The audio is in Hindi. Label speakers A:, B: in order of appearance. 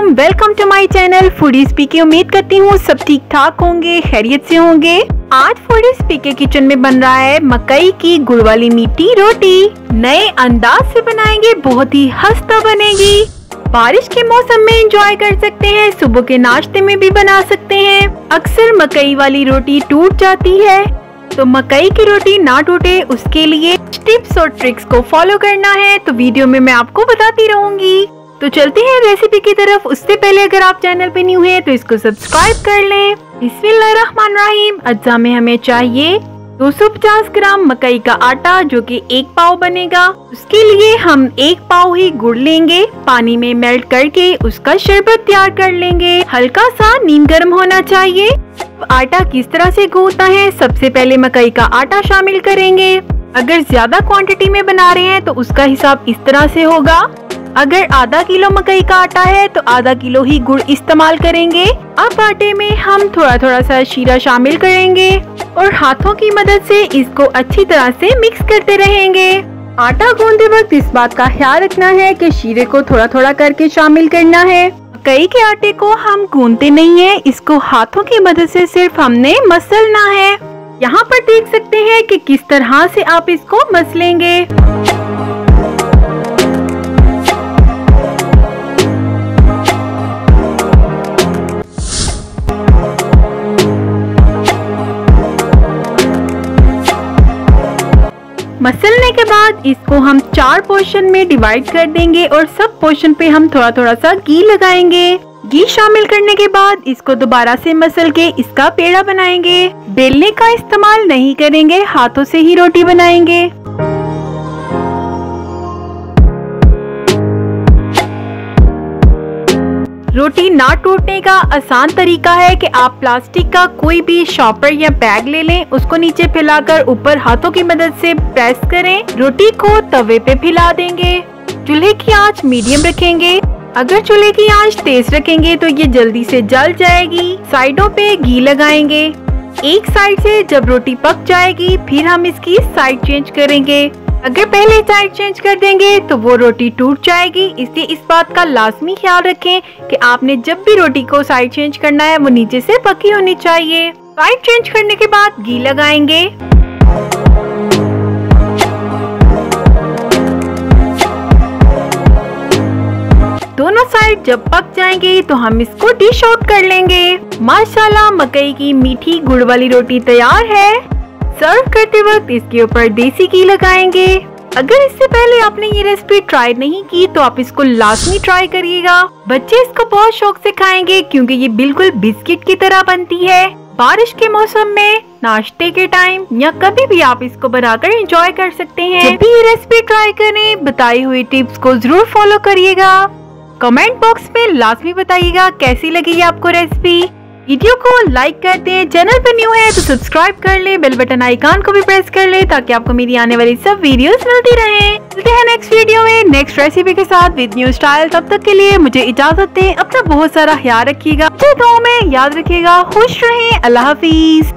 A: Welcome to my channel foodies PK. उम्मीद करती हूँ सब ठीक ठाक होंगे, खैरियत से होंगे। आज फूडीज पीके किचन में बन रहा है मकई की गुड़ वाली मीठी रोटी। नए अंदाज से बनाएंगे, बहुत ही हस्ता बनेगी। बारिश के मौसम में एंजॉय कर सकते हैं, सुबह के नाश्ते में भी बना सकते हैं। अक्सर मकई वाली रोटी टूट जाती है, तो मकई की रोटी ना टूटे उसके लिए टिप्स और ट्रिक्स को फॉलो करना है। तो वीडियो में मैं आपको बताती रहूंगी। तो चलते हैं रेसिपी की तरफ। उससे पहले अगर आप चैनल पे न्यू है तो इसको सब्सक्राइब कर लें। बिस्मिल्लाहिर्रहमानिर्रहीम। अज्जा में हमें चाहिए 250 ग्राम मकई का आटा, जो कि 1 पाव बनेगा। उसके लिए हम 1 पाव ही गुड़ लेंगे, पानी में मेल्ट करके उसका शरबत तैयार कर लेंगे। हल्का सा नीम गर्म होना चाहिए। आटा किस तरह से गूंथना है, सबसे पहले मकई का आटा शामिल करेंगे। अगर ज्यादा क्वांटिटी में बना रहे हैं तो उसका हिसाब इस तरह से होगा। अगर आधा किलो मकई का आटा है तो आधा किलो ही गुड़ इस्तेमाल करेंगे। अब आटे में हम थोड़ा थोड़ा सा शीरा शामिल करेंगे और हाथों की मदद से इसको अच्छी तरह से मिक्स करते रहेंगे। आटा गूंदते वक्त इस बात का ख्याल रखना है कि शीरे को थोड़ा थोड़ा करके शामिल करना है। मकई के आटे को हम गूंदते नहीं है, इसको हाथों की मदद से सिर्फ हमने मसलना है। यहाँ पर देख सकते हैं कि किस तरह से आप इसको मसलेंगे। मसलने के बाद इसको हम 4 पोर्शन में डिवाइड कर देंगे और सब पोर्शन पे हम थोड़ा थोड़ा सा घी लगाएंगे। घी शामिल करने के बाद इसको दोबारा से मसल के इसका पेड़ा बनाएंगे। बेलने का इस्तेमाल नहीं करेंगे, हाथों से ही रोटी बनाएंगे। रोटी ना टूटने का आसान तरीका है कि आप प्लास्टिक का कोई भी शॉपर या बैग ले लें, उसको नीचे फैलाकर ऊपर हाथों की मदद से प्रेस करें। रोटी को तवे पे फैला देंगे। चूल्हे की आंच मीडियम रखेंगे। अगर चूल्हे की आंच तेज रखेंगे तो ये जल्दी से जल जाएगी। साइडों पे घी लगाएंगे। एक साइड से जब रोटी पक जाएगी फिर हम इसकी साइड चेंज करेंगे। अगर पहले साइड चेंज कर देंगे तो वो रोटी टूट जाएगी, इसलिए इस बात का लाजमी ख्याल रखें कि आपने जब भी रोटी को साइड चेंज करना है वो नीचे से पकी होनी चाहिए। साइड चेंज करने के बाद घी लगाएंगे। दोनों साइड जब पक जाएंगे तो हम इसको डिश आउट कर लेंगे। माशाल्लाह, मकई की मीठी गुड़ वाली रोटी तैयार है। सर्व करते वक्त इसके ऊपर देसी घी लगाएंगे। अगर इससे पहले आपने ये रेसिपी ट्राई नहीं की तो आप इसको लाजमी ट्राई करिएगा। बच्चे इसको बहुत शौक से खाएंगे क्योंकि ये बिल्कुल बिस्किट की तरह बनती है। बारिश के मौसम में, नाश्ते के टाइम या कभी भी आप इसको बनाकर एंजॉय कर सकते हैं। जब भी ये रेसिपी ट्राई करें, बताई हुई टिप्स को जरूर फॉलो करिएगा। कमेंट बॉक्स में लाजमी बताइएगा कैसी लगी आपको रेसिपी। वीडियो को लाइक कर दें। चैनल पे न्यू है तो सब्सक्राइब कर ले, बेल बटन आइकॉन को भी प्रेस कर ले ताकि आपको मेरी आने वाली सब वीडियोस मिलती रहें। मिलते हैं नेक्स्ट वीडियो में नेक्स्ट रेसिपी के साथ विद न्यू स्टाइल। तब तक के लिए मुझे इजाजत दें। अपना बहुत सारा ख्याल रखिएगा। दुआ में याद रखिएगा। खुश रहें। अल्लाह हाफिज।